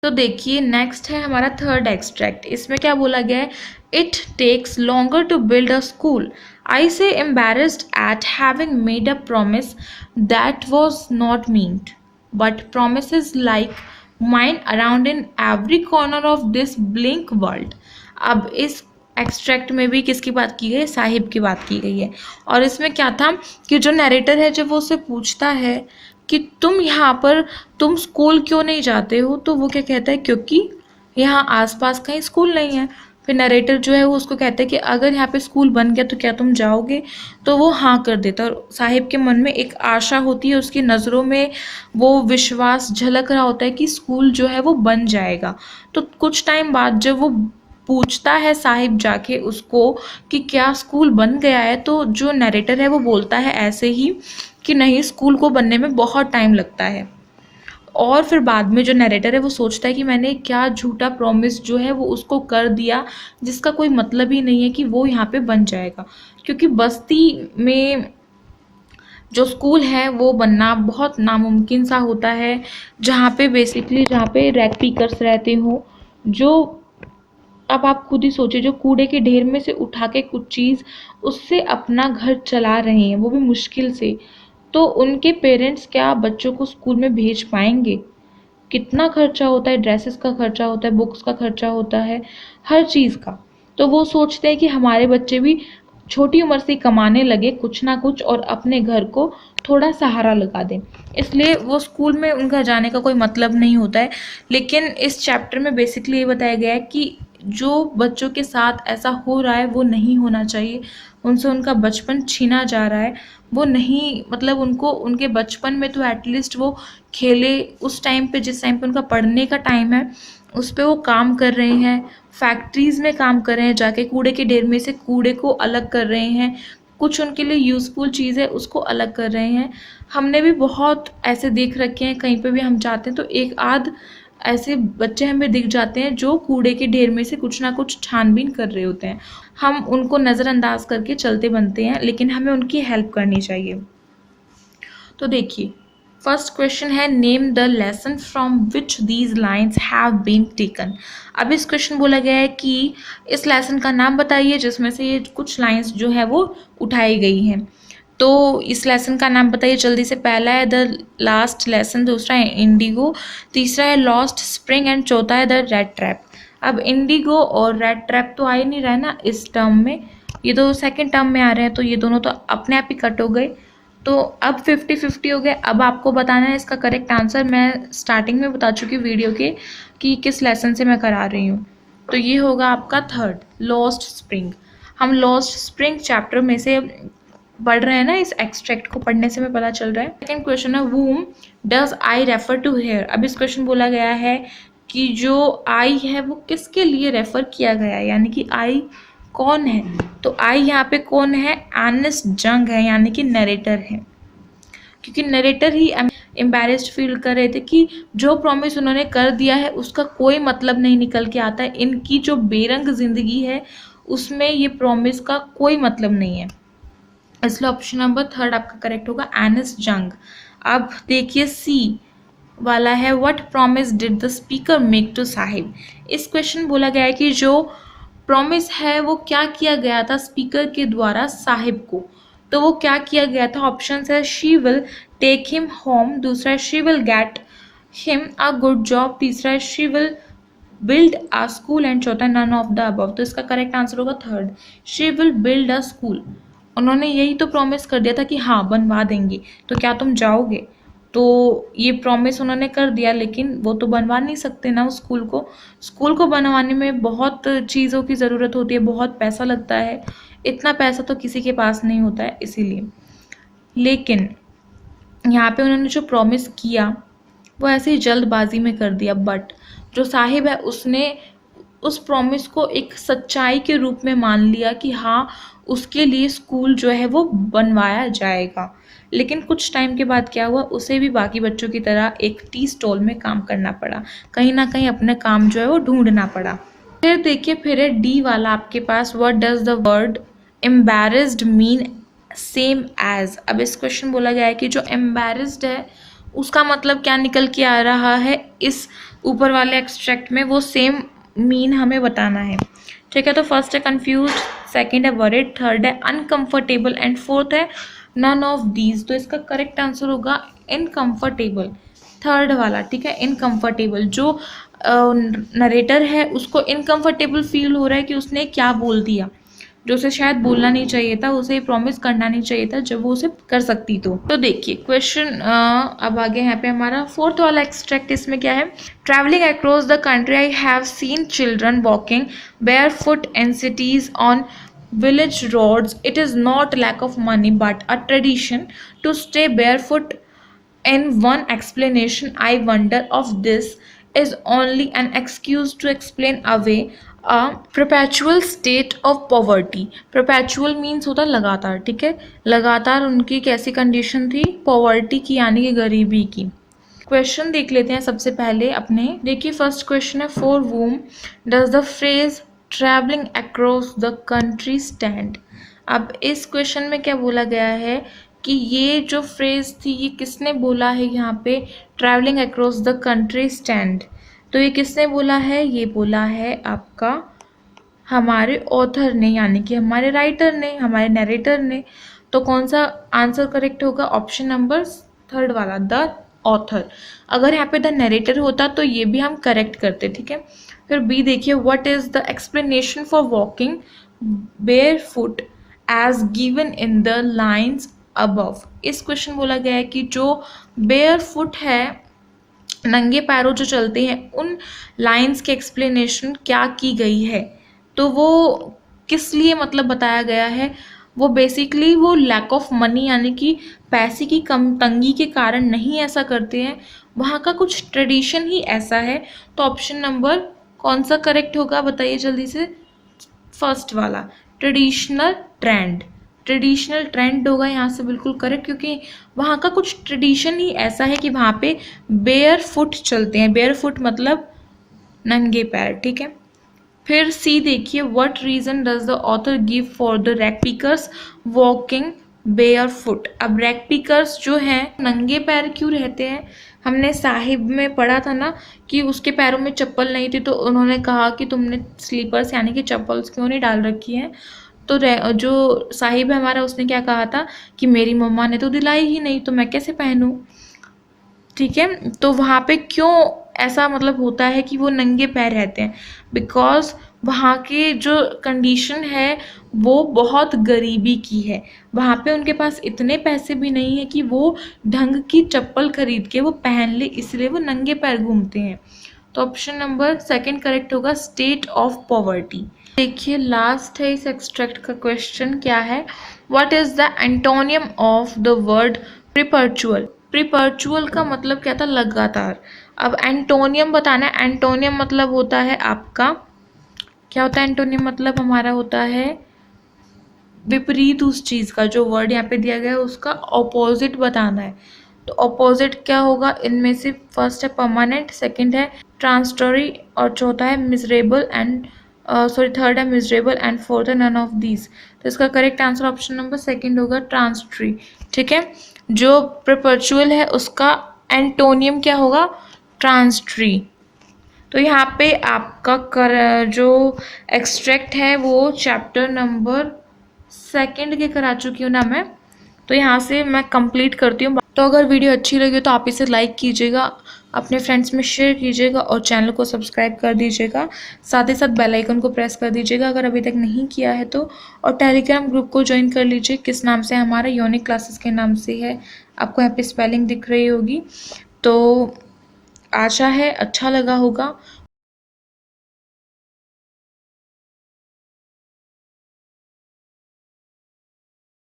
तो देखिए नेक्स्ट है हमारा थर्ड एक्सट्रैक्ट। इसमें क्या बोला गया है, it takes longer to build a school, I say embarrassed at having made a promise that was not meant, but promise like mine around in every corner of this blink world. अब इस extract में भी किसकी बात की गई है, साहिब की बात की गई है। और इसमें क्या था कि जो नरेटर है जब वो उससे पूछता है कि तुम यहाँ पर तुम स्कूल क्यों नहीं जाते हो, तो वो क्या कहता है, क्योंकि यहाँ आसपास कहीं स्कूल नहीं है। फिर नरेटर जो है वो उसको कहता है कि अगर यहाँ पे स्कूल बन गया तो क्या तुम जाओगे, तो वो हाँ कर देता है। और साहिब के मन में एक आशा होती है, उसकी नज़रों में वो विश्वास झलक रहा होता है कि स्कूल जो है वो बन जाएगा। तो कुछ टाइम बाद जब वो पूछता है साहिब जाके उसको कि क्या स्कूल बन गया है, तो जो नरेटर है वो बोलता है ऐसे ही कि नहीं, स्कूल को बनने में बहुत टाइम लगता है। और फिर बाद में जो नरेटर है वो सोचता है कि मैंने क्या झूठा प्रॉमिस जो है वो उसको कर दिया, जिसका कोई मतलब ही नहीं है कि वो यहाँ पे बन जाएगा। क्योंकि बस्ती में जो स्कूल है वो बनना बहुत नामुमकिन सा होता है, जहाँ पे बेसिकली जहाँ पे रैग पिकर्स रहते हों, जो अब आप खुद ही सोचिए, जो कूड़े के ढेर में से उठा के कुछ चीज़ उससे अपना घर चला रहे हैं, वो भी मुश्किल से, तो उनके पेरेंट्स क्या बच्चों को स्कूल में भेज पाएंगे? कितना खर्चा होता है, ड्रेसेस का खर्चा होता है, बुक्स का खर्चा होता है, हर चीज़ का। तो वो सोचते हैं कि हमारे बच्चे भी छोटी उम्र से कमाने लगे कुछ ना कुछ और अपने घर को थोड़ा सहारा लगा दें, इसलिए वो स्कूल में उनका जाने का कोई मतलब नहीं होता है। लेकिन इस चैप्टर में बेसिकली ये बताया गया है कि जो बच्चों के साथ ऐसा हो रहा है वो नहीं होना चाहिए, उनसे उनका बचपन छीना जा रहा है, वो नहीं, मतलब उनको उनके बचपन में तो एटलीस्ट वो खेले, उस टाइम पे जिस टाइम पे उनका पढ़ने का टाइम है उस पे वो काम कर रहे हैं, फैक्ट्रीज़ में काम कर रहे हैं, जाके कूड़े के ढेर में से कूड़े को अलग कर रहे हैं, कुछ उनके लिए यूज़फुल चीज़ है उसको अलग कर रहे हैं। हमने भी बहुत ऐसे देख रखे हैं, कहीं पे भी हम जाते हैं तो एक आध ऐसे बच्चे हमें दिख जाते हैं जो कूड़े के ढेर में से कुछ ना कुछ छानबीन कर रहे होते हैं। हम उनको नज़रअंदाज करके चलते बनते हैं, लेकिन हमें उनकी हेल्प करनी चाहिए। तो देखिए फर्स्ट क्वेश्चन है, name the lesson from which these lines have been taken. अब इस क्वेश्चन बोला गया है कि इस लेसन का नाम बताइए जिसमें से ये कुछ लाइन्स जो है वो उठाई गई हैं। तो इस लेसन का नाम बताइए जल्दी से। पहला है द लास्ट लेसन, दूसरा है इंडिगो, तीसरा है लॉस्ट स्प्रिंग एंड चौथा है द रेड ट्रैप। अब इंडिगो और रेड ट्रैप तो आ ही नहीं रहा है ना इस टर्म में, ये तो सेकेंड टर्म में आ रहे हैं, तो ये दोनों तो अपने आप ही कट हो गए। तो अब 50-50 हो गए। अब आपको बताना है इसका करेक्ट आंसर। मैं स्टार्टिंग में बता चुकी वीडियो के कि किस लेसन से मैं करा रही हूँ। तो ये होगा आपका थर्ड, लॉस्ट स्प्रिंग। हम लॉस्ट स्प्रिंग चैप्टर में से पढ़ रहे हैं ना, इस एक्सट्रैक्ट को पढ़ने से हमें पता चल रहा है। सेकेंड क्वेश्चन है, whom does I refer to here. अब इस क्वेश्चन बोला गया है कि जो आई है वो किसके लिए रेफर किया गया है, यानी कि आई कौन है। तो आई यहाँ पे कौन है, अर्नेस्ट जंग है, यानी कि नरेटर है। क्योंकि नरेटर ही एम्बेरेस्ड फील कर रहे थे कि जो प्रॉमिस उन्होंने कर दिया है उसका कोई मतलब नहीं निकल के आता है, इनकी जो बेरंग जिंदगी है उसमें ये प्रॉमिस का कोई मतलब नहीं है। इसलिए ऑप्शन नंबर थर्ड आपका करेक्ट होगा, अर्नेस्ट जंग। अब देखिए सी वाला है, what promise did the speaker make to sahib. इस क्वेश्चन बोला गया है कि जो प्रॉमिस है वो क्या किया गया था स्पीकर के द्वारा साहिब को। तो वो क्या किया गया था, ऑप्शन है she will take him home, दूसरा है she will get him a good job, तीसरा है she will build a school and चौथा नन ऑफ द अबव। तो इसका करेक्ट आंसर होगा third, she will build a school. उन्होंने यही तो प्रॉमिस कर दिया था कि हाँ बनवा देंगे, तो क्या तुम जाओगे। तो ये प्रॉमिस उन्होंने कर दिया, लेकिन वो तो बनवा नहीं सकते ना उस स्कूल को। स्कूल को बनवाने में बहुत चीज़ों की ज़रूरत होती है, बहुत पैसा लगता है, इतना पैसा तो किसी के पास नहीं होता है इसीलिए। लेकिन यहाँ पे उन्होंने जो प्रॉमिस किया वो ऐसे ही जल्दबाजी में कर दिया, बट जो साहिब है उसने उस प्रॉमिस को एक सच्चाई के रूप में मान लिया कि हाँ उसके लिए स्कूल जो है वो बनवाया जाएगा। लेकिन कुछ टाइम के बाद क्या हुआ, उसे भी बाकी बच्चों की तरह एक टी स्टॉल में काम करना पड़ा, कहीं ना कहीं अपने काम जो है वो ढूंढना पड़ा। फिर देखिए फिर है डी वाला आपके पास, what does the word embarrassed mean same as. अब इस क्वेश्चन बोला गया है कि जो एम्बैरेस्ड है उसका मतलब क्या निकल के आ रहा है इस ऊपर वाले एक्सट्रैक्ट में वो सेम मीन हमें बताना है। ठीक है, तो फर्स्ट है कंफ्यूज, सेकंड है वरिड, थर्ड है अनकंफर्टेबल एंड फोर्थ है नन ऑफ दीज। तो इसका करेक्ट आंसर होगा इनकंफर्टेबल, थर्ड वाला। ठीक है, इनकंफर्टेबल। जो नरेटर है उसको इनकंफर्टेबल फील हो रहा है कि उसने क्या बोल दिया, जो उसे शायद बोलना नहीं चाहिए था, उसे प्रॉमिस करना नहीं चाहिए था जब वो उसे कर सकती। तो देखिए क्वेश्चन अब आगे यहाँ पे हमारा फोर्थ वाला एक्सट्रैक्ट, इसमें क्या है, travelling across the country I have seen children walking bare foot in CTs on village roads. It is not lack of money but a tradition to stay barefoot. In one explanation, I wonder of this is only an excuse to explain away a perpetual state of poverty. Perpetual means होता है लगातार। ठीक है, लगातार उनकी कैसी condition थी, poverty की यानी कि गरीबी की। क्वेश्चन देख लेते हैं सबसे पहले अपने। देखिए फर्स्ट क्वेश्चन है, for whom does the phrase travelling across the country stand. अब इस क्वेश्चन में क्या बोला गया है कि ये जो फ्रेज थी ये किसने बोला है, यहाँ पे travelling across the country stand. तो ये किसने बोला है, ये बोला है आपका हमारे ऑथर ने, यानी कि हमारे राइटर ने, हमारे नरेटर ने। तो कौन सा आंसर करेक्ट होगा, ऑप्शन नंबर थर्ड वाला, द ऑथर। अगर यहाँ पे द नरेटर होता तो ये भी हम करेक्ट करते। ठीक है, फिर बी देखिए, what is the explanation for walking bare foot as given in the lines above. इस क्वेश्चन बोला गया है कि जो बेयर फुट है, नंगे पैरों जो चलते हैं, उन लाइन्स के एक्सप्लेनेशन क्या की गई है। तो वो किस लिए मतलब बताया गया है, वो बेसिकली वो लैक ऑफ मनी यानी कि पैसे की कम तंगी के कारण नहीं ऐसा करते हैं, वहाँ का कुछ ट्रेडिशन ही ऐसा है। तो ऑप्शन नंबर कौन सा करेक्ट होगा बताइए जल्दी से, फर्स्ट वाला, ट्रेडिशनल ट्रेंड। ट्रेडिशनल ट्रेंड होगा यहाँ से बिल्कुल करेक्ट, क्योंकि वहाँ का कुछ ट्रेडिशन ही ऐसा है कि वहाँ पे बेयर फुट चलते हैं। बेयर फुट मतलब नंगे पैर। ठीक है, फिर सी देखिए, what reason does the author give for the rag pickers walking bare foot. अब रैग पिकर्स जो हैं नंगे पैर क्यों रहते हैं, हमने साहिब में पढ़ा था ना कि उसके पैरों में चप्पल नहीं थी, तो उन्होंने कहा कि तुमने स्लीपर्स यानी कि चप्पल्स क्यों नहीं डाल रखी हैं। तो जो साहिब है हमारा, उसने क्या कहा था कि मेरी मम्मा ने तो दिलाई ही नहीं, तो मैं कैसे पहनूं। ठीक है, तो वहाँ पे क्यों ऐसा मतलब होता है कि वो नंगे पैर रहते हैं, बिकॉज वहाँ के जो कंडीशन है वो बहुत गरीबी की है। वहाँ पे उनके पास इतने पैसे भी नहीं है कि वो ढंग की चप्पल खरीद के वो पहन ले, इसलिए वो नंगे पैर घूमते हैं। तो ऑप्शन नंबर सेकंड करेक्ट होगा, स्टेट ऑफ पॉवर्टी। देखिए लास्ट है इस एक्सट्रैक्ट का क्वेश्चन, क्या है, what is the antonym of the word perpetual. Perpetual का मतलब क्या था, लगातार। अब एंटोनियम बताना है, एंटोनियम मतलब होता है आपका, क्या होता है एंटोनियम मतलब हमारा होता है विपरीत उस चीज़ का, जो वर्ड यहाँ पे दिया गया है उसका ऑपोजिट बताना है। तो ऑपोजिट क्या होगा, इनमें से फर्स्ट है परमानेंट, सेकंड है ट्रांसटोरी और चौथा है मिजरेबल एंड थर्ड है मिजरेबल एंड फोर्थ है नन ऑफ दीज। तो इसका correct answer option number second होगा, ट्रांसटरी। ठीक है, जो परपेचुअल है उसका एंटोनियम क्या होगा, ट्रांसटरी। तो यहाँ पे आपका जो एक्सट्रैक्ट है वो चैप्टर नंबर सेकंड के करा चुकी हूँ ना मैं, तो यहाँ से मैं कंप्लीट करती हूँ। तो अगर वीडियो अच्छी लगी तो आप इसे लाइक कीजिएगा, अपने फ्रेंड्स में शेयर कीजिएगा और चैनल को सब्सक्राइब कर दीजिएगा। साथ ही साथ बेल आइकन को प्रेस कर दीजिएगा अगर अभी तक नहीं किया है तो, और टेलीग्राम ग्रुप को ज्वाइन कर लीजिए। किस नाम से, हमारा यूनिक क्लासेस के नाम से है, आपको यहाँ पे स्पेलिंग दिख रही होगी। तो आशा है अच्छा लगा होगा।